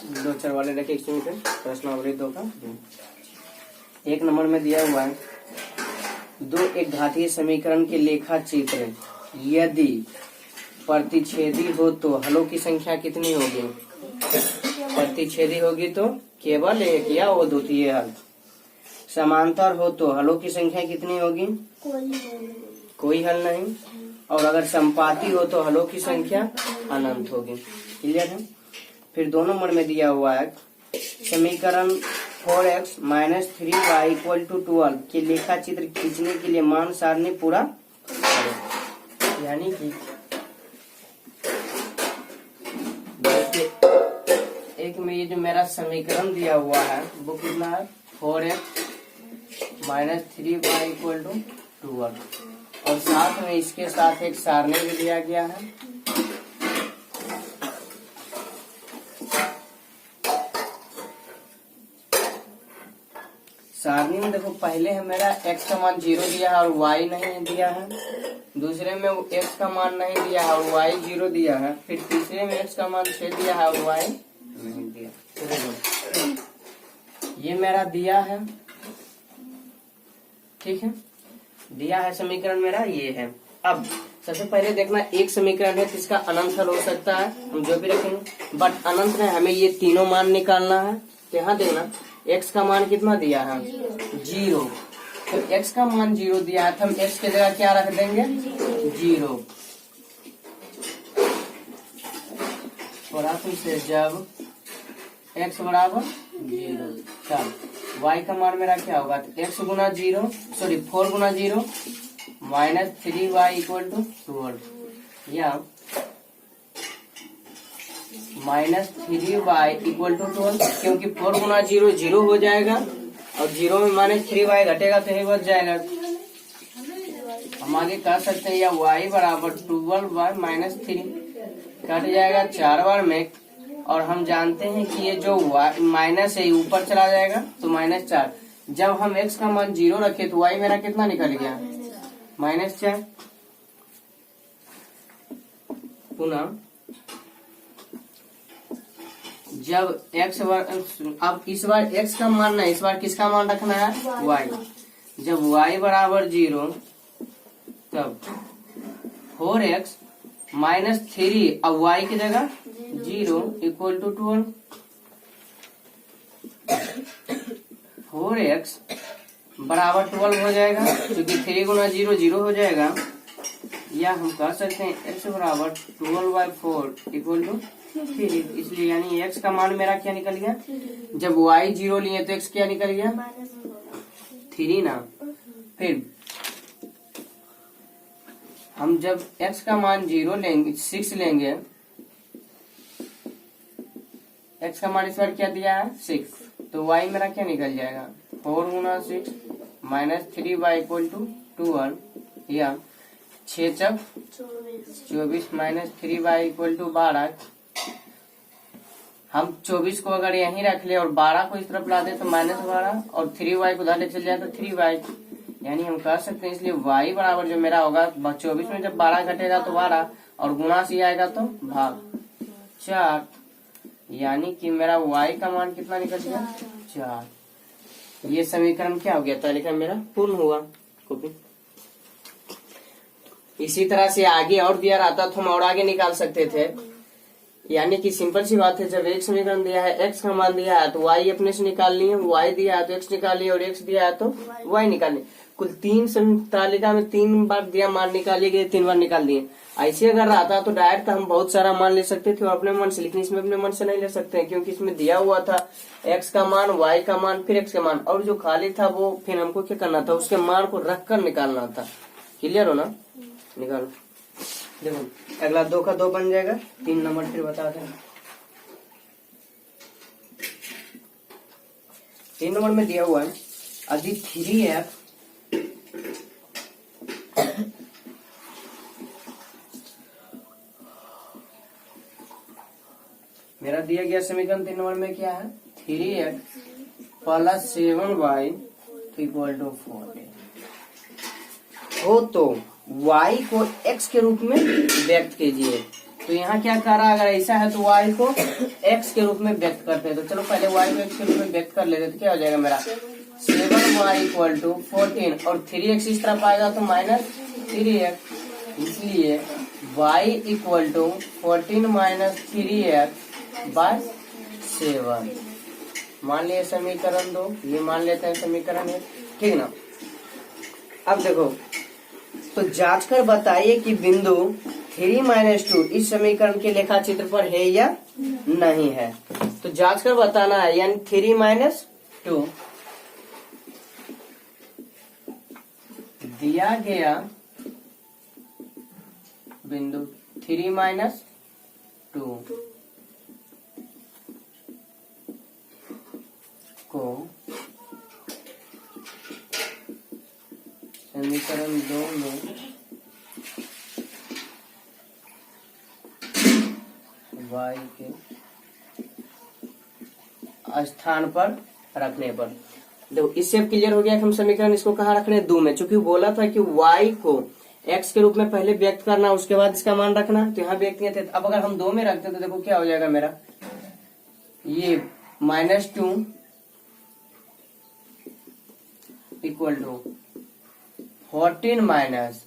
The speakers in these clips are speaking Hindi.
दो चार वाले रखे प्रश्नावली 2 का 1 नंबर में दिया हुआ है दो एक घातीय समीकरण के लेखा चित्र यदि प्रतिच्छेदी हो तो हलों की संख्या कितनी होगी। प्रतिच्छेदी होगी तो केवल एक या वो द्वितीय हल। समांतर हो तो हलों की संख्या कितनी होगी। कोई हल नहीं। और अगर संपाती हो तो हलों की संख्या अनंत होगी। क्लियर है। फिर 2 नंबर में दिया हुआ है समीकरण 4x - 3y = 12 के लेखा चित्र खींचने के लिए मान सारणी पूरा करें। यानी कि एक में ये जो मेरा समीकरण दिया हुआ है वो कितना है 4x - 3y = 12 और साथ में इसके साथ एक सारणी भी दिया गया है। सारणी में देखो पहले है मेरा x का मान 0 दिया है और y नहीं दिया है। दूसरे में x का मान नहीं दिया है और y 0 दिया है। फिर तीसरे में x का मान 6 दिया है और y नहीं दिया। ये मेरा दिया है। ठीक है। दिया है समीकरण मेरा ये है। अब सबसे पहले देखना एक समीकरण है जिसका अनंत हल हो सकता है हम जो भी रखेंगे बट अनंत में हमें ये तीनों मान निकालना है। तो यहाँ देखना x का मान कितना दिया है 0। तो x का मान 0 दिया है तो हम x की जगह क्या रख देंगे 0। से जब x बराबर 0 तब y का मान मेरा क्या होगा तो x गुना 0 सॉरी 4 गुना 0 - 3y = 12 या -3y = 12 क्योंकि 4 गुना 0 0 हो जाएगा और 0 में -3y घटेगा तो ये बच जाएगा। हम आगे कर सकते हैं या y बराबर 12y - 3 कट जाएगा 4 बार में और हम जानते हैं कि ये जो माइनस है ऊपर चला जाएगा तो -4। जब हम x का मान 0 रखे तो y मेरा कितना निकल गया -4। पुनः जब x अब इस बार x का मान नहीं इस बार किसका मान रखना है y। जब y बराबर 0 तब 4x - 3 अब y की जगह 0 = 12। 4x बराबर 12 हो जाएगा क्योंकि 3 गुना 0 0 हो जाएगा। या हम कह सकते हैं x बराबर 12/4 = 3। इसलिए यानी x का मान मेरा क्या निकल गया जब y 0 लिए तो x क्या निकल गया 3 ना। फिर हम जब x का मान 0 लेंगे 6 लेंगे x का मान इस बार क्या दिया है 6 तो y मेरा क्या निकल जाएगा 4 गुना 6 - 3y = 12 या 6 चक 24 - 3y = 12। हम 24 को अगर यहीं रख ले और 12 को इस तरफ ला दे तो -12 और 3y को धारे चल जाए तो 3y यानी हम कह सकते हैं। इसलिए y बराबर जो मेरा होगा 24 में जब 12 घटेगा तो 12 और गुणा से आएगा तो भाग 4 यानी कि मेरा y का मान कितना निकल गया 4। ये समीकरण क्या हो गया तालिका मेरा पूर्ण हुआ। कॉपी इसी तरह से आगे और दिया रहता तो हम और आगे निकाल सकते थे। यानी कि सिंपल सी बात है जब एक समीकरण दिया है x का मान दिया है तो y अपने से निकाल लिए y दिया है तो x निकाल लिए और x दिया है तो y निकाल लिए। कुल 3 तालिका में 3 बार दिया मान निकाले गए 3 बार निकाल दिए। ऐसे अगर रहता तो डायरेक्ट हम बहुत सारा मान ले सकते थे और अपने मन से, लेकिन इसमें अपने मन से नहीं ले सकते हैं क्योंकि इसमें दिया हुआ था x का मान y का मान फिर x का मान और जो खाली था वो फिर हमको क्या करना था उसके मान को रख कर निकालना था। क्लियर हो ना। निकालो देखो अगला 2 का 2 बन जाएगा 3 नंबर फिर बता दें। 3 नंबर में दिया हुआ है यदि 3x मेरा दिया गया समीकरण 3 नंबर में क्या है 3x + 7y = 4 हो तो y को x के रूप में व्यक्त कीजिए। तो यहाँ क्या कर रहा है, अगर ऐसा है तो y को x के रूप में व्यक्त करते हैं। तो चलो पहले y को x के रूप में व्यक्त कर लेते, तो क्या हो जाएगा मेरा 7y इक्वल टू 14 और 3x इस तरफ आएगा तो माइनस 3x, इसलिए y equal to 14 minus 3x by 7 मान लिया समीकरण 2, ये मान लेते हैं समीकरण 1, ठीक ना। अब देखो, तो जांच कर बताइए कि बिंदु 3 - 2 इस समीकरण के लेखा चित्र पर है या नहीं है। तो जांच कर बताना है, यानी 3 - 2 दिया गया बिंदु 3 - 2 को समीकरण 2 में y के स्थान पर रखने पर, देखो इससे अब क्लियर हो गया कि हम समीकरण इसको कहाँ रखने, 2 में। चूंकि बोला था कि y को x के रूप में पहले व्यक्त करना, उसके बाद इसका मान रखना, तो यहाँ व्यक्त किए थे। अब अगर हम 2 में रखते तो देखो क्या हो जाएगा मेरा, ये -2 इक्वल टू 14 माइनस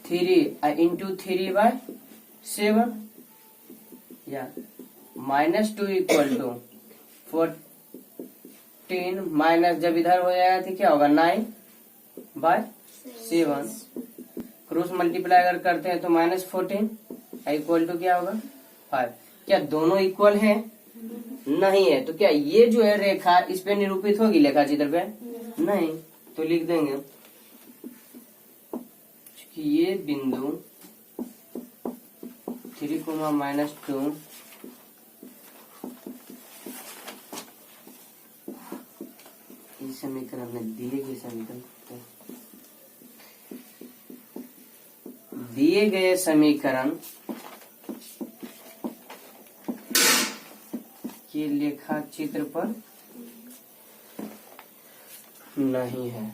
3 इंटू 3/7 या -2 इक्वल टू 14 माइनस, जब इधर हो जाएगा तो क्या होगा 9/7, क्रॉस मल्टीप्लाई अगर करते हैं तो -14 इक्वल टू क्या होगा 5। क्या दोनों इक्वल है? नहीं है। तो क्या ये जो है रेखा इस पे निरूपित होगी लेखा चित्र पे? नहीं। तो लिख देंगे कि ये बिंदु 3, -2 इस समीकरण में दिए गए समीकरण के लेखा चित्र पर नहीं है।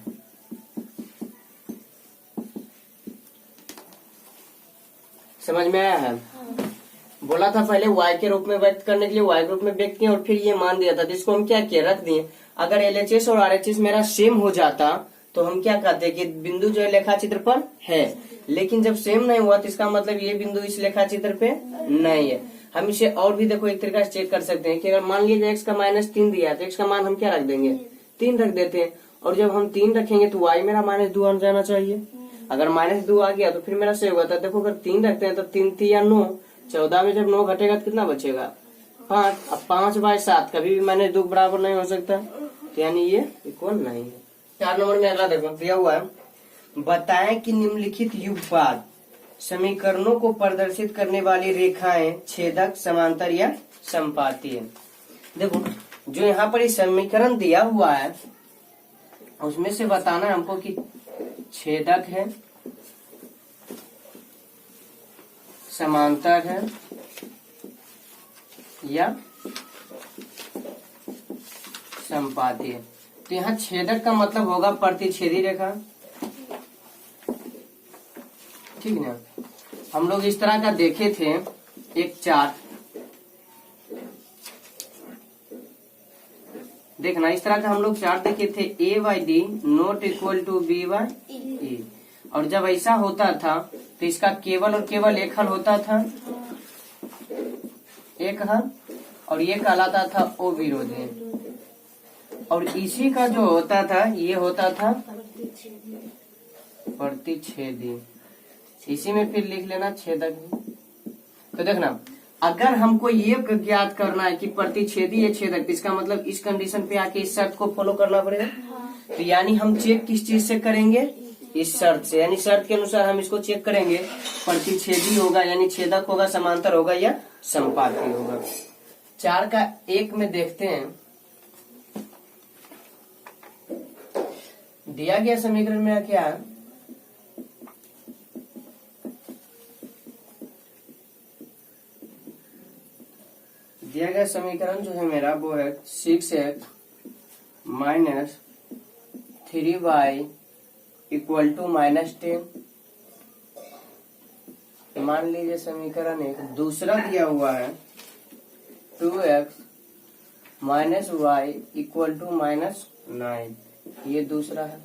समझ में आया है? बोला था पहले y के रूप में व्यक्त करने के लिए y के रूप में व्यक्त किया और फिर ये मान दिया था, जिसको हम क्या किए, रख दिए। अगर LHS और RHS मेरा सेम हो जाता तो हम क्या कहते कि बिंदु जो है लेखा चित्र पर है, लेकिन जब सेम नहीं हुआ तो इसका मतलब ये बिंदु इस लेखा चित्र पे नहीं है। हम इसे और भी देखो एक तरीका से चेक कर सकते हैं कि अगर मान लीजिए x का -3 दिया है तो x का मान हम क्या रख देंगे, 3 रख देते हैं। और जब हम 3 रखेंगे तो y मेरा -2 आ जाना चाहिए। अगर -2 आ गया तो फिर मेरा सही हुआ था। देखो अगर 3 रखते हैं तो 3 3 या 9, 14 में जब 9 घटेगा तो कितना बचेगा 5। अब 5/7 कभी भी -2 बराबर नहीं हो सकता, तो यानी ये इक्वल नहीं है। 4 नंबर में अगला देखो दिया हुआ है, बताएं कि निम्नलिखित युगपाद समीकरणों को प्रदर्शित करने वाली रेखाएं छेदक, समांतर या संपाती है। देखो जो यहाँ पर इस समीकरण दिया हुआ है उसमें से बताना है हमको कि छेदक है, समांतर है या संपाती है। तो यहाँ छेदक का मतलब होगा प्रतिच्छेदी रेखा, ठीक ना। हम लोग इस तरह का देखे थे एक चार्ट, देखना इस तरह का हम लोग चार्ट देखे थे, A/D not equal to B/E। और जब ऐसा होता था तो इसका केवल और केवल एक हल होता था, एक हल, और ये कहलाता था ओ विरोधी। और इसी का जो होता था ये होता था प्रतिच्छेदी। इसी में फिर लिख लेना छेदक। तो देखना अगर हमको ये ज्ञात करना है कि प्रतिच्छेदी है छेदक, तो इसका मतलब इस कंडीशन पे आके इस शर्त को फॉलो करना पड़ेगा। तो यानी हम चेक किस चीज से करेंगे, इस शर्त से, यानी शर्त के अनुसार हम इसको चेक करेंगे प्रतिच्छेदी होगा यानी छेदक होगा, समांतर होगा या संपाती होगा। 4 का 1 में देखते हैं, दिया गया समीकरण में क्या है, दिया गया समीकरण जो है मेरा वो है 6x - 3y इक्वल टू -10 मान लीजिए समीकरण एक दूसरा दिया हुआ है 2x minus Y equal to -9, ये दूसरा है।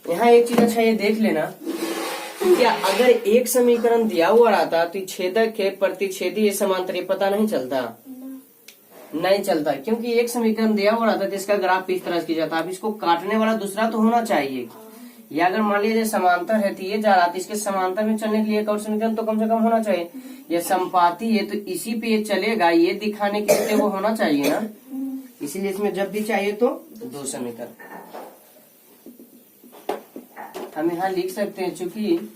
यहाँ एक चीज अच्छा ये देख लेना, क्या अगर एक समीकरण दिया हुआ रहता तो छेदक के प्रतिच्छेदी समांतर ये पता नहीं चलता, नहीं चलता, क्योंकि एक समीकरण दिया हुआ रहता तो इसका ग्राफ इस तरह किया जाता। अब इसको काटने वाला दूसरा तो होना चाहिए, या अगर मान लीजिए समांतर है तो ये जा रहा था, इसके समांतर में चलने के लिए एक और समीकरण तो कम से कम होना चाहिए। ये संपाती है तो इसी पे ये चलेगा, ये दिखाने के लिए वो होना चाहिए ना, इसीलिए इसमें जब भी चाहिए तो दो समीकरण हम यहाँ लिख सकते हैं। चूंकि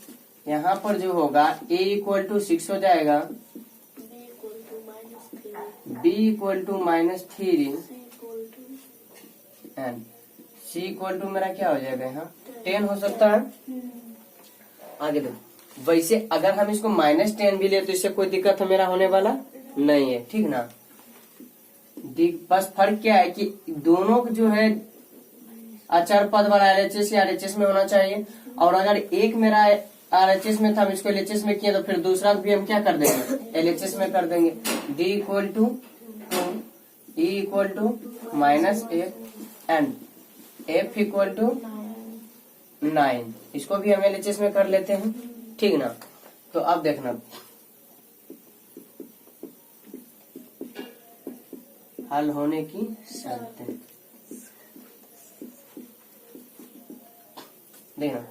यहाँ पर जो होगा a इक्वल टू 6 हो जाएगा, b equal to -3 and c equal to मेरा क्या हो जाएगा यहाँ 10 हो सकता है। आगे देखो, वैसे अगर हम इसको -10 भी ले तो इससे कोई दिक्कत है मेरा होने वाला नहीं है, ठीक ना। बस फर्क क्या है कि दोनों जो है अचर पद वाला एलएचएस या आरएचएस में होना चाहिए, और अगर एक मेरा आरएचएस में था हम इसको एलएचएस में किया तो फिर दूसरा भी हम क्या कर देंगे एलएचएस में कर देंगे। D equal to 2, E equal to -8 and F equal to 9, इसको भी हम एलएचएस में कर लेते हैं, ठीक ना। तो अब देखना हल होने की शर्तें, देखना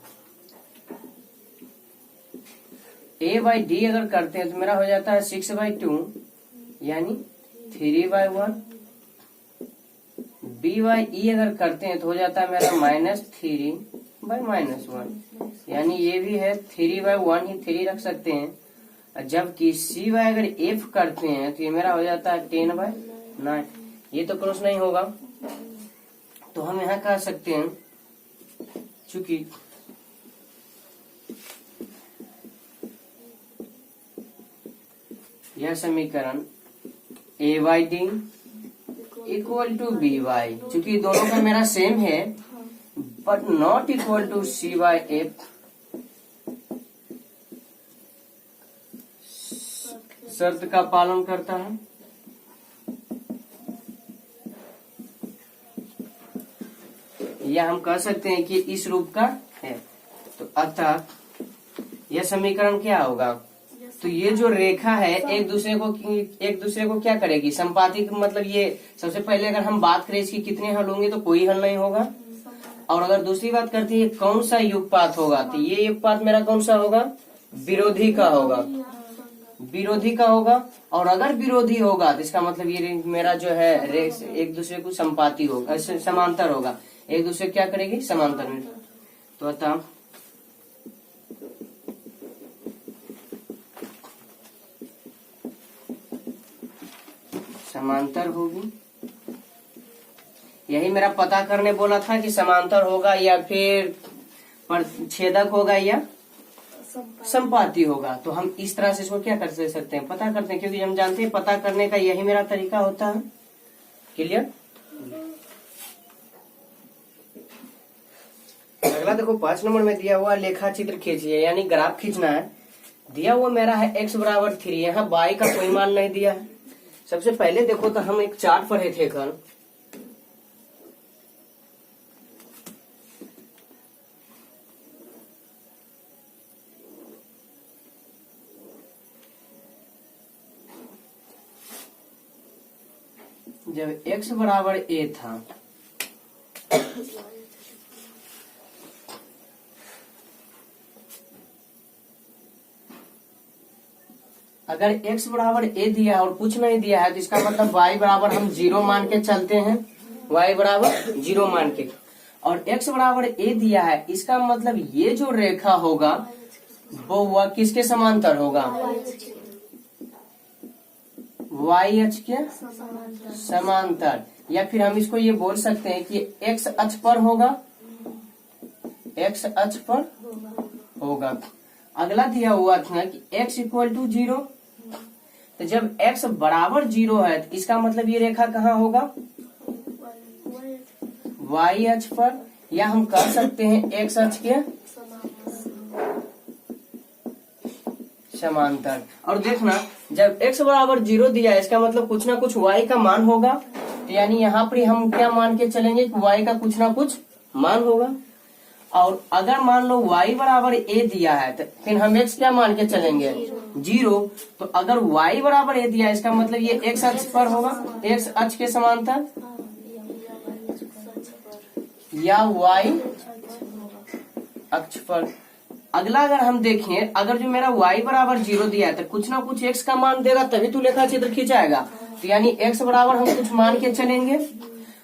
a/d अगर करते हैं तो मेरा हो जाता है 6/2 यानी 3/1। b/e अगर करते हैं तो हो जाता है मेरा -3/-1 यानी ये भी है 3/1 ही 3 रख सकते हैं। जबकि c/, अगर f करते हैं तो ये मेरा हो जाता है 10/9, ये तो क्रॉस नहीं होगा, तो हम यहाँ कह सकते हैं चूंकि यह समीकरण a/d इक्वल टू b/, चूंकि दोनों का मेरा सेम है but not equal to c/f शर्त का पालन करता है। या हम कह सकते हैं कि इस रूप का है, तो अतः यह समीकरण क्या होगा, तो ये जो रेखा है एक दूसरे को क्या करेगी संपाती, मतलब ये सबसे पहले अगर हम बात करें इसकी कितने हल होंगे तो कोई हल नहीं होगा। और अगर दूसरी बात करती है कौन सा युगपात होगा, तो ये युगपात मेरा कौन सा होगा विरोधी का होगा, विरोधी का होगा। और अगर विरोधी होगा तो इसका मतलब ये मेरा जो है एक दूसरे को संपाती होगा, समांतर होगा, एक दूसरे क्या करेगी समांतर में। तो अतः समांतर होगी, यही मेरा पता करने बोला था कि समांतर होगा या फिर छेदक होगा या संपाती होगा। तो हम इस तरह से इसको क्या कर सकते हैं पता करते हैं, क्योंकि हम जानते हैं पता करने का यही मेरा तरीका होता है। क्लियर। अगला देखो 5 नंबर में दिया हुआ लेखा चित्र खींचिए, यानी ग्राफ खींचना है। दिया हुआ मेरा है x बराबर 3, यहाँ y का कोई मान नहीं दिया है। सबसे पहले देखो तो हम एक चार्ट पढ़े थे कल, जब x बराबर a था अगर x बराबर a दिया और कुछ नहीं दिया है तो इसका मतलब y बराबर हम 0 मान के चलते हैं, y बराबर 0 मान के। और x बराबर a दिया है, इसका मतलब ये जो रेखा होगा वो वह किसके समांतर होगा y अक्ष के समांतर। या फिर हम इसको ये बोल सकते हैं कि x अक्ष पर होगा, x अक्ष पर होगा। अगला दिया हुआ था कि x इक्वल टू 0, तो जब x बराबर 0 है तो इसका मतलब ये रेखा कहाँ होगा y अक्ष पर, या हम कह सकते हैं x अक्ष के समांतर। और देखना जब x बराबर 0 दिया है इसका मतलब कुछ ना कुछ y का मान होगा, तो यानी यहाँ पर हम क्या मान के चलेंगे कि y का कुछ ना कुछ मान होगा। और अगर मान लो y बराबर a दिया है तो फिर हम x क्या मान के चलेंगे 0। तो अगर y बराबर a दिया है इसका मतलब ये x अक्ष पर होगा, x अक्ष के समांतर, या y अक्ष पर। अगला अगर हम देखें, अगर जो मेरा y बराबर 0 दिया है तो कुछ ना कुछ x का मान देगा तभी तो लेखा चित्र खींचाएगा। तो यानी x बराबर हम कुछ मान के चलेंगे।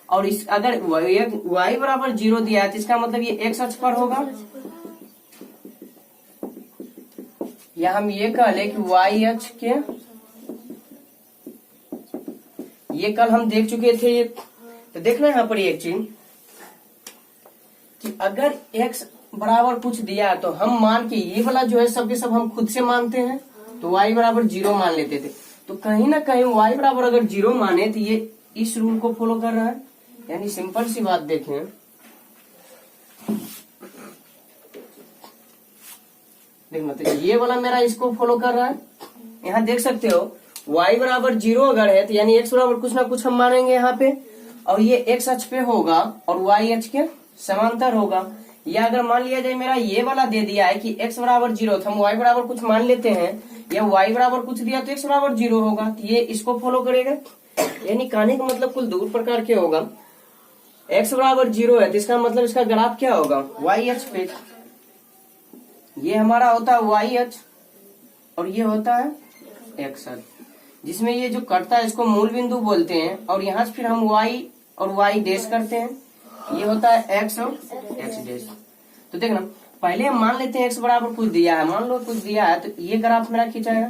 और इस अगर y बराबर 0 दिया है तो इसका मतलब ये x अक्ष पर होगा, या हम ये कह ले कि y अक्ष के, ये कल हम देख चुके थे ये। तो देखना यहाँ पर एक चीज कि अगर x बराबर कुछ दिया है तो हम मान के ये वाला जो है सब के सब हम खुद से मानते हैं, तो y बराबर 0 मान लेते थे। तो कहीं ना कहीं y बराबर अगर 0 माने तो ये इस रूल को फॉलो कर रहा है। यानी सिंपल सी बात देखें, देखना तो ये वाला मेरा इसको फॉलो कर रहा है। यहाँ देख सकते हो y बराबर 0 अगर है तो यानी x बराबर कुछ ना कुछ हम मानेंगे यहाँ पे, और ये x अक्ष पे होगा और y अक्ष के समांतर होगा। या अगर मान लिया जाए मेरा ये वाला दे दिया है कि x बराबर 0 तो हम y बराबर कुछ मान लेते हैं, या y बराबर कुछ दिया तो x बराबर 0 होगा, तो ये इसको फॉलो करेगा। यानी कहने का मतलब कुल दो प्रकार के होगा। x बराबर 0 है तो इसका मतलब इसका ग्राफ क्या होगा y अक्ष पे, ये हमारा होता है y अक्ष और ये होता है x अक्ष, जिसमें ये जो कटता है इसको मूल बिंदु बोलते हैं। और यहाँ से फिर हम y और y डैश करते हैं, ये होता है x और x डैश। तो देखना पहले हम मान लेते हैं x बराबर कुछ दिया है, मान लो कुछ दिया है तो ये ग्राफ मेरा खींचाएगा।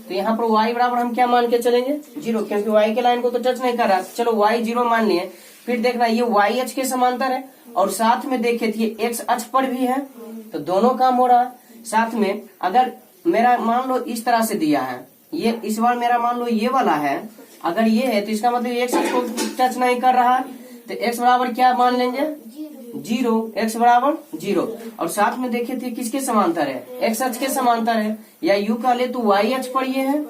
तो यहाँ पर y बराबर हम क्या मान के चलेंगे 0, क्योंकि y के लाइन को तो टच नहीं कर रहा। चलो y 0 मान लिए। फिर देखना ये y अक्ष के समांतर है और साथ में देखे तो ये x अक्ष पर भी है, तो दोनों काम हो रहा है साथ में। अगर मेरा मान लो इस तरह से दिया है, ये इस बार मेरा मान लो ये वाला है, अगर ये है तो इसका मतलब x अक्ष को टच नहीं कर रहा है, तो x बराबर क्या मान लेंगे 0, x बराबर 0। और साथ में देखे थे किसके समांतर है x अक्ष के समांतर है, या यू कह ले तो y अक्ष पर ये है।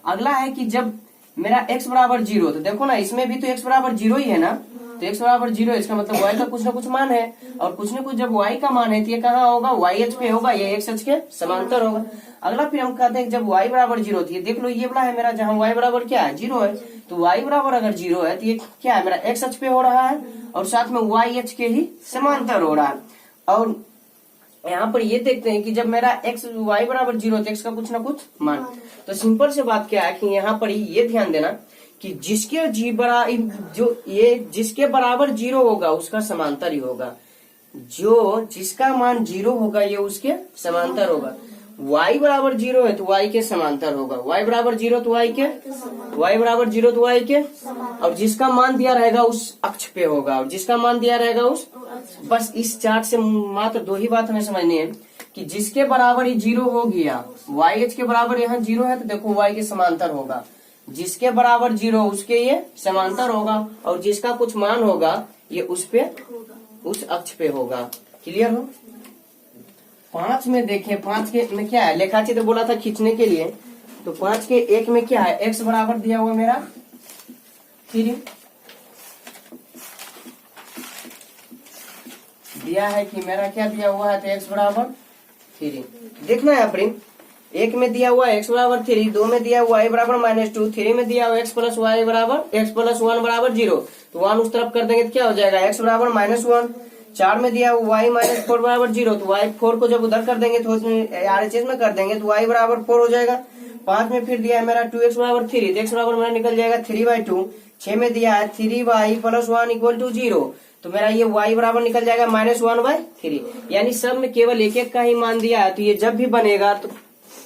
अगला है कि जब मेरा x बराबर 0, तो देखो ना इसमें भी तो x बराबर 0 ही है ना, तो x बराबर 0 इसका मतलब y का कुछ ना कुछ मान है, और कुछ ना कुछ जब y का मान है तो ये कहाँ होगा y अक्ष पे होगा, ये x अक्ष के समांतर होगा। अगला फिर हम कहते हैं जब y बराबर 0 थी, देख लो ये वाला है मेरा जहाँ y बराबर क्या है 0 है, तो y बराबर अगर 0 है तो ये क्या है मेरा x अक्ष पे हो रहा है और साथ में y अक्ष के ही समांतर हो रहा है। और यहाँ पर ये देखते हैं कि जब मेरा y बराबर 0 तो x का कुछ ना कुछ मान। तो सिंपल से बात क्या है कि यहाँ पर ये ध्यान देना कि जिसके जिसके बराबर 0 होगा उसका समांतर ही होगा, जो जिसका मान 0 होगा ये उसके समांतर होगा। y बराबर 0 है तो y के समांतर होगा, y बराबर 0 तो y बराबर 0 तो y के, और जिसका मान दिया रहेगा उस अक्ष पे होगा, और जिसका मान दिया रहेगा उस, बस इस चार्ट से मात्र दो ही बात हमें समझनी है कि जिसके बराबर ही 0 हो गया, y h के बराबर यहाँ 0 है तो देखो y के समांतर होगा, जिसके बराबर 0 उसके ये समांतर होगा, और जिसका कुछ मान होगा ये उस पे उस अक्ष पे होगा। क्लियर हो। 5 में देखें, 5 के में क्या है, लेखा चित्र बोला था खींचने के लिए, तो 5 के 1 में क्या है, x बराबर दिया हुआ मेरा 3 दिया है कि मेरा क्या दिया हुआ है, तो x बराबर 3। देखना है अपनी 1 में दिया हुआ x बराबर 3, 2 में दिया हुआ y बराबर -2, 3 में दिया हुआ x प्लस y बराबर x प्लस 1 बराबर 0, तो 1 उस तरफ कर देंगे तो क्या हो जाएगा x बराबर -1। 4 में दिया हुआ y -4 बराबर 0, तो y 4 को जब उधर कर देंगे तो RHS में कर देंगे तो y बराबर 4 हो जाएगा। 5 में फिर दिया है मेरा 2x बराबर 3, तो x बराबर मेरा निकल जाएगा 3/2। 6 में दिया है 3y प्लस 1 इक्वल टू 0, तो मेरा ये y बराबर निकल जाएगा -1/3। यानी सब में केवल एक एक का ही मान दिया है, तो ये जब भी बनेगा तो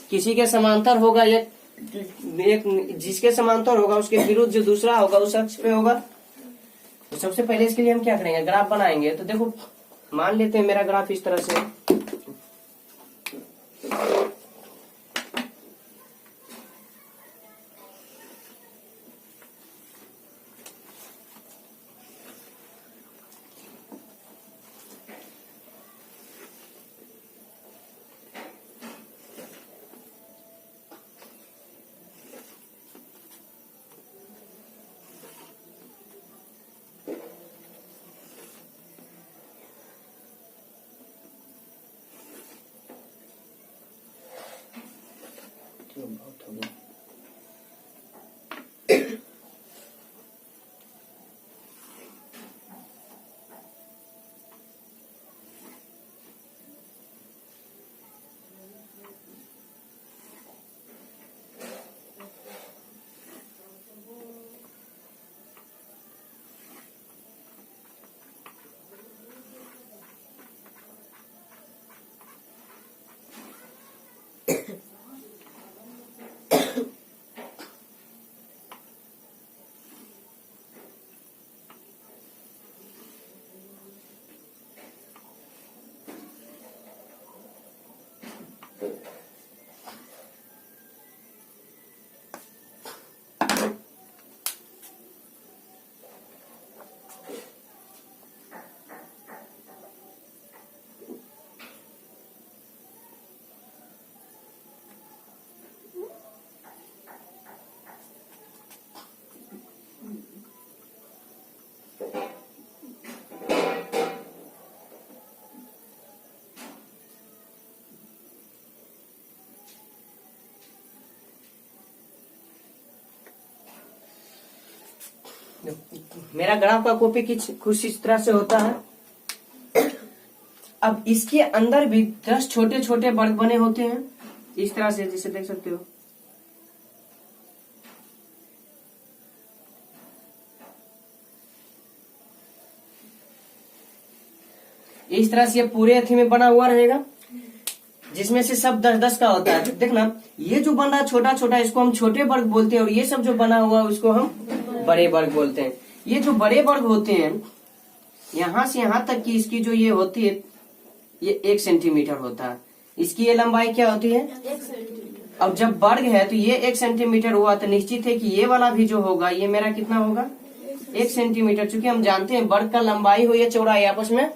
किसी के समांतर होगा, एक जिसके समांतर होगा उसके विरुद्ध जो दूसरा होगा उस अक्ष पे होगा। तो सबसे पहले इसके लिए हम क्या करेंगे, ग्राफ बनाएंगे। तो देखो मान लेते हैं मेरा ग्राफ इस तरह से, मेरा ग्राफ का कॉपी कुछ इस तरह से होता है। अब इसके अंदर भी 10 छोटे छोटे वर्ग बने होते हैं इस तरह से, जिसे देख सकते हो। इस तरह से ये पूरे अथी में बना हुआ रहेगा, जिसमें से सब 10-10 का होता है। देखना, ये जो बन रहा है छोटा छोटा, इसको हम छोटे वर्ग बोलते हैं, और ये सब जो बना हुआ है उसको हम बड़े वर्ग बोलते हैं। ये जो बड़े वर्ग होते हैं, यहां से यहां तक की इसकी जो ये होती है, ये 1 सेंटीमीटर होता है। इसकी ये लंबाई क्या होती है? 1 सेंटीमीटर। अब जब वर्ग है तो ये 1 सेंटीमीटर हुआ, तो निश्चित है कि ये वाला भी जो होगा ये मेरा कितना होगा? 1 सेंटीमीटर। चूंकि हम जानते हैं वर्ग का लंबाई हो या चौड़ाई आपस में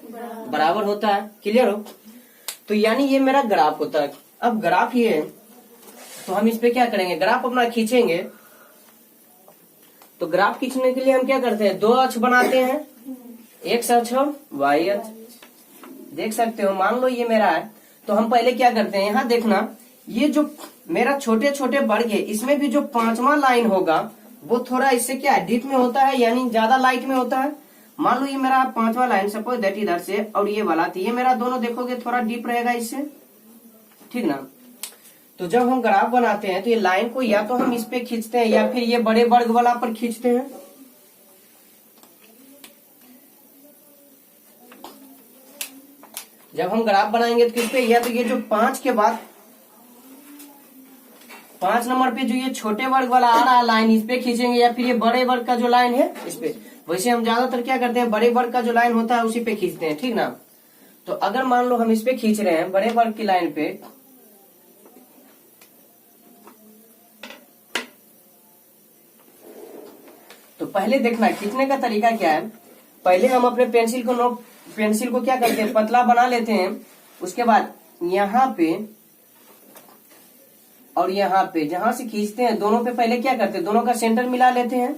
बराबर होता है। क्लियर हो? तो यानी ये मेरा ग्राफ होता है। अब ग्राफ ये है, तो हम इस पे क्या करेंगे? ग्राफ अपना खींचेंगे। तो ग्राफ खींचने के लिए हम क्या करते हैं? 2 अक्ष बनाते हैं, एक्स अक्ष और वाई अक्ष। देख सकते हो, मान लो ये मेरा है, तो हम पहले क्या करते हैं? यहाँ देखना, ये जो मेरा छोटे छोटे वर्ग है, इसमें भी जो 5वां लाइन होगा वो थोड़ा इससे क्या है? डीप में होता है, यानी ज्यादा लाइट में होता है। मान लो ये मेरा 5वां लाइन, सपोज दैट इधर से, और ये वाला, तो ये मेरा दोनों देखोगे थोड़ा डीप रहेगा इससे, ठीक ना? तो जब हम ग्राफ बनाते हैं तो ये लाइन को या तो हम इस पे खींचते हैं या फिर ये बड़े वर्ग वाला पर खींचते हैं। जब हम ग्राफ बनाएंगे तो किस पे? या तो ये जो 5 के बाद 5 नंबर पे जो ये छोटे वर्ग वाला आ रहा है लाइन, इस पे खींचेंगे, या फिर ये बड़े वर्ग का जो लाइन है इस पे। वैसे हम ज्यादातर क्या करते हैं? बड़े वर्ग का जो लाइन होता है उसी पे खींचते हैं, ठीक ना? तो अगर मान लो हम इस पे खींच रहे हैं बड़े वर्ग की लाइन पे, तो पहले देखना खींचने का तरीका क्या है। पहले हम अपने पेंसिल को क्या करते हैं? पतला बना लेते हैं। उसके बाद यहाँ पे और यहाँ पे जहां से खींचते हैं, दोनों पे पहले क्या करते हैं? दोनों का सेंटर मिला लेते हैं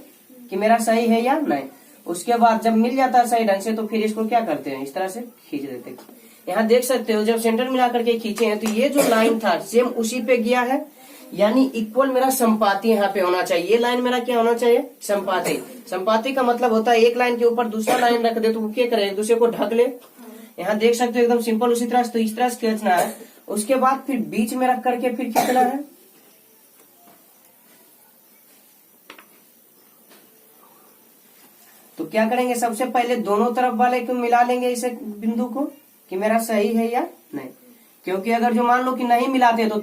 कि मेरा सही है या नहीं। उसके बाद जब मिल जाता है सही ढंग से, तो फिर इसको क्या करते हैं? इस तरह से खींच देते हैं। यहाँ देख सकते हो, जब सेंटर मिला करके खींचे हैं तो ये जो लाइन था सेम उसी पे गया है, यानी इक्वल मेरा संपाती यहाँ पे होना चाहिए। ये लाइन मेरा क्या होना चाहिए? संपाती। संपाती का मतलब होता है एक लाइन के ऊपर दूसरा लाइन रख दे तो वो क्या करे? एक दूसरे को ढक ले। यहाँ देख सकते हो एकदम सिंपल उसी तरह से। तो इस तरह से खींचना है। उसके बाद फिर बीच में रख करके फिर खींचना है। तो क्या करेंगे? सबसे पहले दोनों तरफ वाले को मिला लेंगे इसे बिंदु को कि मेरा सही है या नहीं। क्योंकि अगर जो मान लो कि नहीं मिलाते तो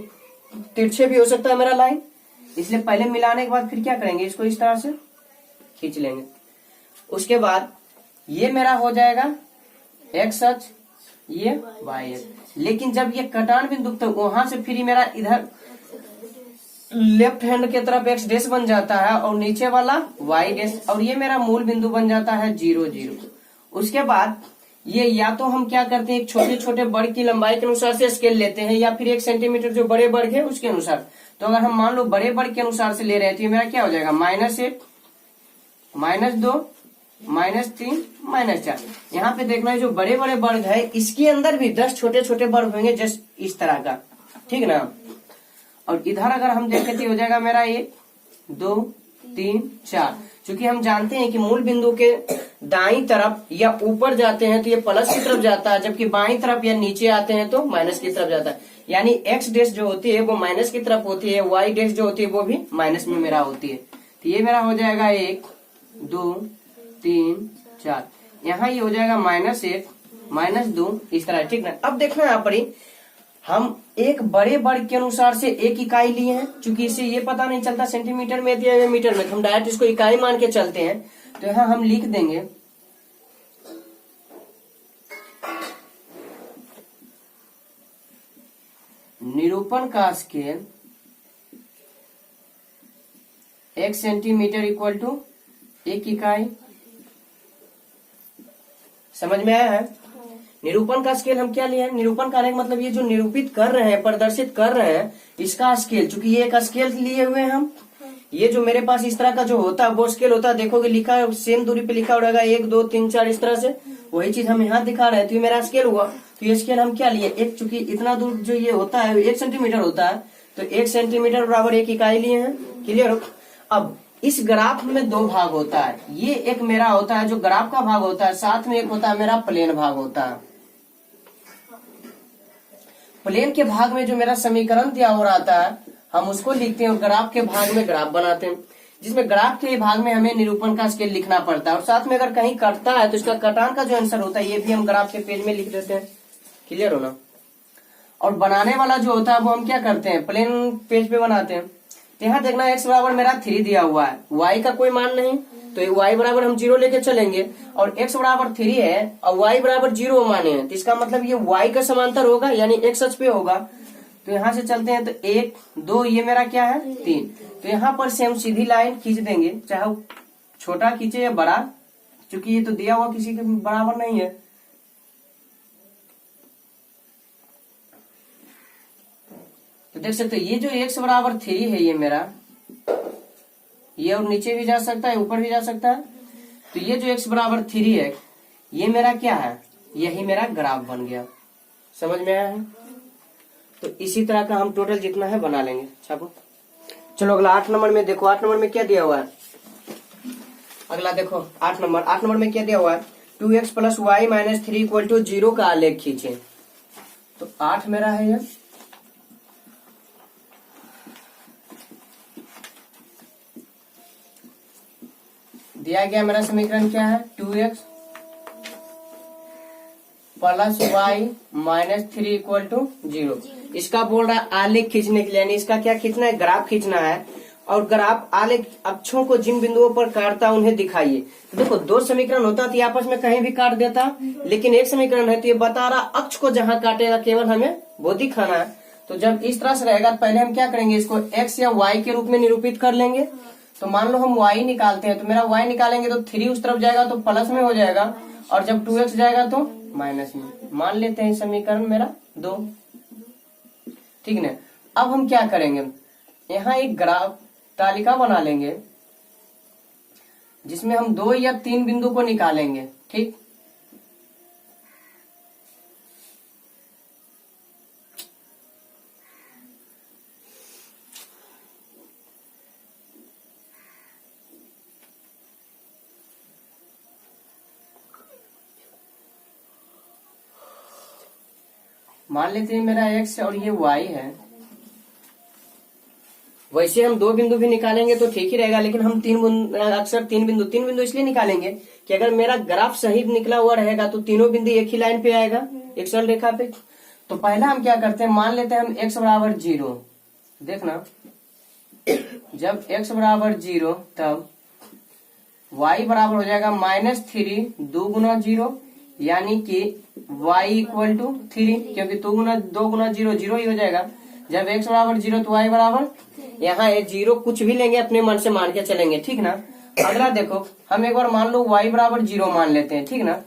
तिरछे भी हो सकता है मेरा लाइन, इसलिए पहले मिलाने के बाद फिर क्या करेंगे? इसको इस तरह से खींच लेंगे। उसके बाद ये मेरा हो जाएगा एक्स अक्ष, ये वाई अक्ष। लेकिन जब ये कटान बिंदु तो वहां से फिर मेरा इधर लेफ्ट हैंड के तरफ एक्स डैश बन जाता है और नीचे वाला वाई डैश, और ये मेरा मूल बिंदु बन जाता है 0 0। उसके बाद ये या तो हम क्या करते हैं? एक छोटे छोटे वर्ग की लंबाई के अनुसार से स्केल लेते हैं, या फिर 1 सेंटीमीटर जो बड़े वर्ग है उसके अनुसार। तो अगर हम मान लो बड़े वर्ग के अनुसार से ले रहे हैं तो ये मेरा क्या हो जाएगा? -1, -2, -3, -4। यहाँ पे देखना है जो बड़े बड़े वर्ग है इसके अंदर भी 10 छोटे छोटे वर्ग होंगे जस्ट इस तरह का, ठीक ना? और इधर अगर हम देखें तो हो जाएगा मेरा 1, 2, 3, 4। क्योंकि हम जानते हैं कि मूल बिंदु के दाईं तरफ या ऊपर जाते हैं तो ये प्लस की तरफ जाता है, जबकि बाईं तरफ या नीचे आते हैं तो माइनस की तरफ जाता है। यानी एक्स डैश जो होती है वो माइनस की तरफ होती है, वाई डैश जो होती है वो भी माइनस में मेरा होती है। तो ये मेरा हो जाएगा 1, 2, 3, 4। यहाँ ये हो जाएगा -1, -2 इस तरह, ठीक ना? अब देखना यहाँ पर ही हम एक बड़े वर्ग के अनुसार से एक इकाई लिए हैं, क्योंकि इससे ये पता नहीं चलता सेंटीमीटर में दिया या मीटर में, तो हम डायरेक्ट इसको इकाई मान के चलते हैं। तो यहाँ हम लिख देंगे निरूपण का स्केल 1 सेंटीमीटर इक्वल टू 1 इकाई। समझ में आया है? निरूपण का स्केल हम क्या लिए हैं? निरूपण करने का मतलब ये जो निरूपित कर रहे हैं, प्रदर्शित कर रहे हैं, इसका स्केल, चूंकि ये एक स्केल लिए हुए हैं हम। ये जो मेरे पास इस तरह का जो होता है वो स्केल होता है, देखोगे लिखा है सेम दूरी पे लिखा रहेगा 1 2 3 4 इस तरह से, वही चीज हम यहाँ दिखा रहे हैं। तो ये मेरा स्केल हुआ। तो ये स्केल हम क्या लिए? एक, चूंकि इतना दूर जो ये होता है 1 सेंटीमीटर होता है, तो 1 सेंटीमीटर बराबर 1 इकाई लिए हैं। क्लियर हो? अब इस ग्राफ में 2 भाग होता है। ये एक मेरा होता है जो ग्राफ का भाग होता है, साथ में एक होता है मेरा प्लेन भाग होता है। प्लेन के भाग में जो मेरा समीकरण दिया हो रहा है हम उसको लिखते हैं, और ग्राफ के भाग में ग्राफ बनाते हैं, जिसमें ग्राफ के भाग में हमें निरूपण का स्केल लिखना पड़ता है। और साथ में अगर कहीं कटता है तो इसका कटान का जो आंसर होता है ये भी हम ग्राफ के पेज में लिख देते हैं। क्लियर हो ना? और बनाने वाला जो होता है वो हम क्या करते हैं? प्लेन पेज पे बनाते हैं। तो यहाँ देखना x बराबर मेरा 3 दिया हुआ है, y का कोई मान नहीं, तो y बराबर हम 0 लेके चलेंगे, और x बराबर 3 है और y बराबर 0 माने हैं, तो इसका मतलब ये y का समांतर होगा, यानी x अक्ष पे होगा। तो यहाँ से चलते हैं, तो 1 2 ये मेरा क्या है 3। तो यहाँ पर से हम सीधी लाइन खींच देंगे, चाहे छोटा खींचे या बड़ा, क्योंकि ये तो दिया हुआ किसी के बराबर नहीं है। तो देख सकते हो ये जो x बराबर 3 है ये मेरा, ये और नीचे भी जा सकता है, ऊपर भी जा सकता है। तो ये जो x बराबर 3 है ये मेरा क्या है? यही मेरा ग्राफ बन गया। समझ में आया है? तो इसी तरह का हम टोटल जितना है बना लेंगे। छापो। चलो अगला 8 नंबर में देखो। 8 नंबर में क्या दिया हुआ है? अगला देखो 8 नंबर में क्या दिया हुआ है? 2x plus Y minus 3 equal to 0 का आलेख खींचे। तो 8 मेरा है ये। दिया गया मेरा समीकरण क्या है? 2x plus Y minus 3 equal to 0। इसका बोल रहा है आलेख खींचने के लिए, यानी इसका क्या खींचना है? ग्राफ खींचना है। और ग्राफ आलेख अक्षों को जिन बिंदुओं पर काटता उन्हें दिखाइए। तो देखो 2 समीकरण होता तो आपस में कहीं भी काट देता, लेकिन एक समीकरण है तो ये बता रहा अक्ष को जहां काटेगा केवल हमें वो दिखाना है। तो जब इस तरह से रहेगा पहले हम क्या करेंगे? इसको x या y के रूप में निरूपित कर लेंगे। तो मान लो हम y निकालते हैं, तो मेरा y निकालेंगे तो 3 उस तरफ जाएगा तो प्लस में हो जाएगा, और जब 2x जाएगा तो माइनस में। मान लेते हैं समीकरण मेरा 2। ठीक है। अब हम क्या करेंगे? यहाँ एक ग्राफ तालिका बना लेंगे जिसमें हम 2 या 3 बिंदु को निकालेंगे। ठीक। मान लेते हैं मेरा x और ये y है। वैसे हम 2 बिंदु भी निकालेंगे तो ठीक ही रहेगा, लेकिन हम अक्सर 3 बिंदु इसलिए निकालेंगे कि अगर मेरा ग्राफ सही निकला हुआ रहेगा तो तीनों बिंदु एक ही लाइन पे आएगा, एक सरल रेखा पे। तो पहला हम क्या करते हैं? मान लेते हैं हम x बराबर 0। देखना जब x बराबर 0 तब y बराबर हो जाएगा -3 2 गुना 0, यानी कि y इक्वल टू 3, क्योंकि 2 गुना 0 0 ही हो जाएगा। जब x बराबर 0 तो y बराबर, यहाँ 0 कुछ भी लेंगे अपने मन से मान के चलेंगे। ठीक ना। अगला देखो हम एक बार मान लो y बराबर 0 मान लेते हैं। ठीक ना।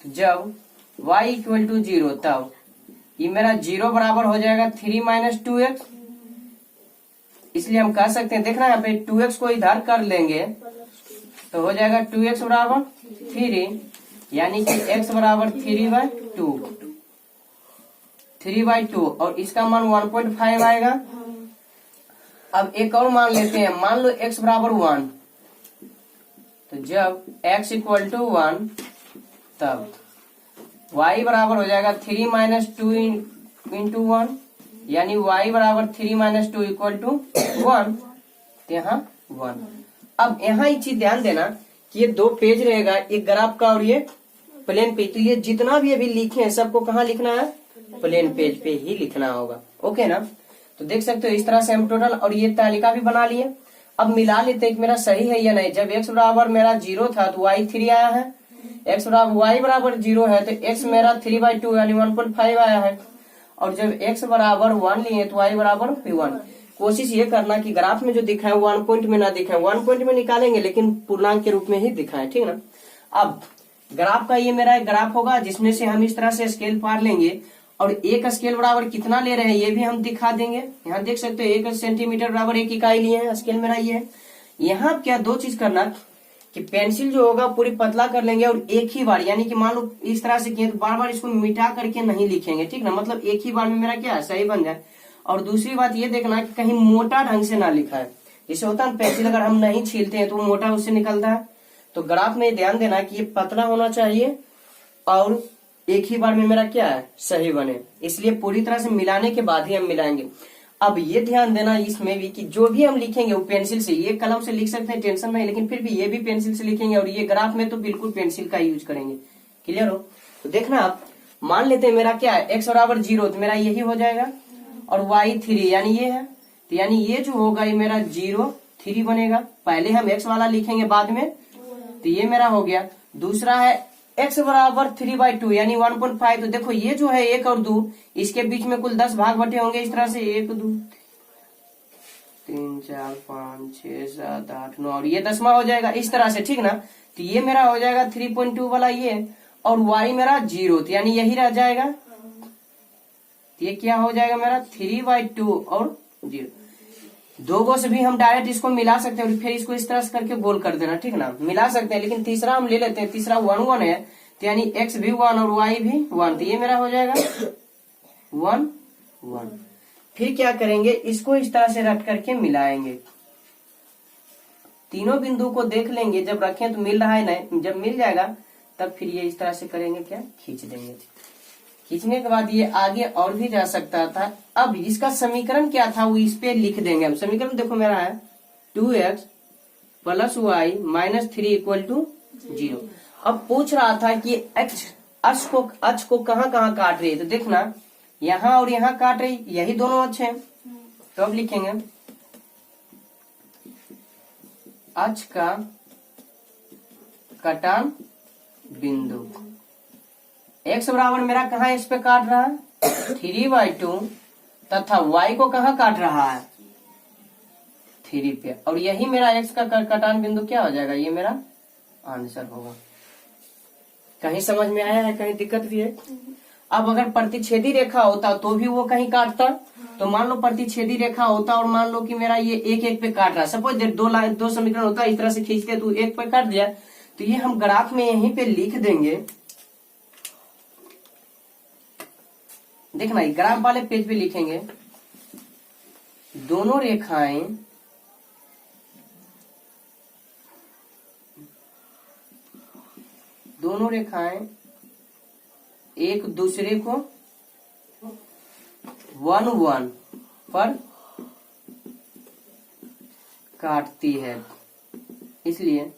जब y इक्वल टू 0 तब ये मेरा 0 बराबर हो जाएगा 3 माइनस 2x। इसलिए हम कह सकते हैं, देखना यहाँ पे 2x को इधर कर लेंगे तो हो जाएगा 2x बराबर 3, यानी कि x बराबर 3/2 और इसका मान 1.5 आएगा। अब एक और मान लेते हैं, मान लो x बराबर 1। तो जब x इक्वल टू 1 तब y बराबर हो जाएगा 3 माइनस 2 इंटू 1, यानी y बराबर 3 माइनस 2 इक्वल टू 1। तो यहाँ 1। अब यहाँ एक चीज ध्यान देना कि ये 2 पेज रहेगा, एक ग्राफ का और ये प्लेन पे। तो ये जितना भी अभी लिखे हैं सबको कहाँ लिखना है? प्लेन पेज पे ही लिखना होगा। ओके ना, तो देख सकते हो इस तरह से हम टोटल और ये तालिका भी बना लिए। अब मिला लेते हैं कि मेरा सही है या नहीं। जब x बराबर मेरा 0 था तो y 3 आया है, x बराबर y बराबर 0 है तो x मेरा 3/2 यानी 1.5 आया है, और जब x बराबर 1 लिए तो y बराबर 1। कोशिश ये करना कि ग्राफ में जो दिखाए 1 पॉइंट में ना दिखाए, 1 पॉइंट में निकालेंगे लेकिन पूर्णांक के रूप में ही दिखाए, ठीक ना। अब ग्राफ का ये मेरा एक ग्राफ होगा जिसमें से हम इस तरह से स्केल पार लेंगे, और एक स्केल बराबर कितना ले रहे हैं ये भी हम दिखा देंगे। यहाँ देख सकते हो 1 सेंटीमीटर बराबर 1 इकाई लिए हैं, स्केल मेरा ये है। यहाँ क्या दो चीज करना कि पेंसिल जो होगा पूरी पतला कर लेंगे और एक ही बार, यानी कि मान लो इस तरह से किए तो बार बार इसको मिटा करके नहीं लिखेंगे, ठीक ना, मतलब एक ही बार में मेरा क्या है सही बन जाए। और दूसरी बात ये देखना कि कहीं मोटा ढंग से ना लिखा है, जैसे होता है पेंसिल अगर हम नहीं छीलते हैं तो वो मोटा उससे निकलता है। तो ग्राफ में ध्यान देना कि ये पतला होना चाहिए और एक ही बार में मेरा क्या है सही बने, इसलिए पूरी तरह से मिलाने के बाद ही हम मिलाएंगे। अब ये ध्यान देना इसमें भी कि जो भी हम लिखेंगे वो पेंसिल से, ये कलम से लिख सकते हैं टेंशन नहीं, लेकिन फिर भी ये भी पेंसिल से लिखेंगे, और ये ग्राफ में तो बिल्कुल पेंसिल का यूज करेंगे। क्लियर हो? तो देखना आप मान लेते हैं मेरा क्या है x बराबर 0 तो मेरा यही हो जाएगा, और y 3 यानी ये है, तो यानी ये जो होगा ये मेरा 0 3 बनेगा। पहले हम x वाला लिखेंगे बाद में, तो ये मेरा हो गया। दूसरा है x बराबर 3/2 यानी 1.5, तो देखो ये जो है 1 और 2 इसके बीच में कुल 10 भाग बटे होंगे इस तरह से, 1 2 3 4 5 6 7 8 9, और ये 10वां हो जाएगा इस तरह से, ठीक ना। तो ये मेरा हो जाएगा 3.2 वाला ये, और y मेरा 0 तो यानी यही रह जाएगा, तो ये क्या हो जाएगा मेरा 3/2 और 0। दो गो से भी हम डायरेक्ट इसको मिला सकते हैं और फिर इसको इस तरह से करके गोल कर देना, ठीक ना, मिला सकते हैं। लेकिन तीसरा हम ले लेते हैं, तीसरा 1 1 है, तो यानी x भी 1 और y भी 1, तो ये मेरा हो जाएगा 1 1। फिर क्या करेंगे, इसको इस तरह से रख करके मिलाएंगे, तीनों बिंदु को देख लेंगे, जब रखें तो मिल रहा है नहीं, जब मिल जाएगा तब फिर ये इस तरह से करेंगे, क्या खींच देंगे। खींचने के बाद ये आगे और भी जा सकता था। अब इसका समीकरण क्या था वो इस पे लिख देंगे हम। समीकरण देखो मेरा है 2x + y - 3 = 0। अब पूछ रहा था कि अक्ष को कहाँ कहाँ काट रही है, तो देखना यहाँ और यहाँ काट रही, यही दोनों अक्ष हैं। तो अब लिखेंगे अक्ष का कटान बिंदु, x बराबर मेरा कहाँ इस पे काट रहा है 3/2, तथा y को कहाँ काट रहा है 3 पे, और यही मेरा x का कटान बिंदु क्या हो जाएगा, ये मेरा आंसर होगा। कहीं समझ में आया है, कहीं दिक्कत भी है? अब अगर प्रतिच्छेदी रेखा होता तो भी वो कहीं काटता, तो मान लो प्रतिच्छेदी रेखा होता और मान लो कि मेरा ये एक एक पे काट रहा है, सपोज दो समीकरण होता इस तरह से खींचते तो एक पे काट दिया, तो ये हम ग्राफ में यहीं पे लिख देंगे। देखना ग्राफ वाले पेज पे लिखेंगे दोनों रेखाएं एक दूसरे को 1 1 पर काटती है, इसलिए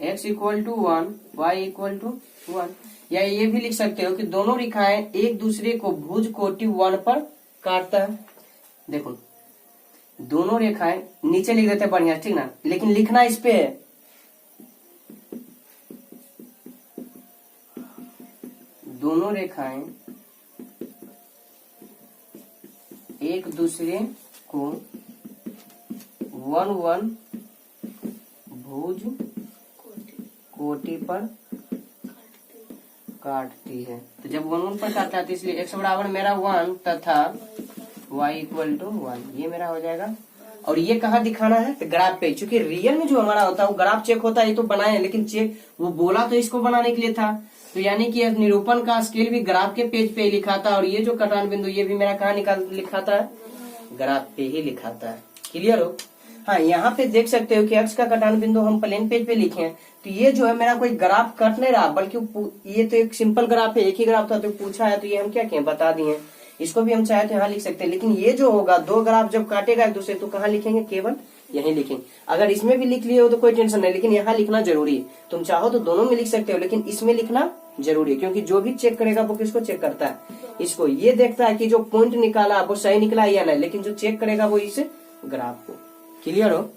x = 1 y = 1। या ये भी लिख सकते हो कि दोनों रेखाएं एक दूसरे को भुज कोटि 1 पर काटता है। देखो दोनों रेखाएं नीचे लिख देते हैं बढ़िया, ठीक ना, लेकिन लिखना इस पे है दोनों रेखाएं एक दूसरे को 1 1 भुज कोटि पर काटती है। तो जब 1 1 पर काटता है तो इसलिए x बराबर मेरा 1 तथा y = 1, ये मेरा हो जाएगा। और ये कहाँ दिखाना है तो ग्राफ पे, क्योंकि रियल में जो हमारा होता है वो ग्राफ चेक होता है, ये तो बनाए हैं लेकिन चेक वो बोला तो इसको बनाने के लिए था, तो यानी कि निरूपण का स्केल भी ग्राफ के पेज पे ही लिखा था, और ये जो कटान बिंदु ये भी मेरा कहाँ लिखा था ग्राफ पे ही लिखा था। क्लियर हो? हाँ, यहाँ पे देख सकते हो कि अक्ष का कटान बिंदु हम प्लेन पेज पे लिखे हैं, तो ये जो है मेरा कोई ग्राफ कट नहीं रहा, बल्कि ये तो एक सिंपल ग्राफ है, एक ही ग्राफ था तो पूछा है, तो ये हम क्या किए बता दिए। इसको भी हम चाहे तो यहाँ लिख सकते हैं, लेकिन ये जो होगा दो ग्राफ जब काटेगा एक दूसरे तो कहाँ लिखेंगे, केवल यही लिखेंगे। अगर इसमें भी लिख लिए हो तो कोई टेंशन नहीं, लेकिन यहाँ लिखना जरूरी है। तुम चाहो तो दोनों में लिख सकते हो, लेकिन इसमें लिखना जरूरी है, क्योंकि जो भी चेक करेगा वो किसको चेक करता है, इसको। ये देखता है कि जो पॉइंट निकाला वो सही निकला या नहीं, लेकिन जो चेक करेगा वो इस ग्राफ को। क्लियर हो?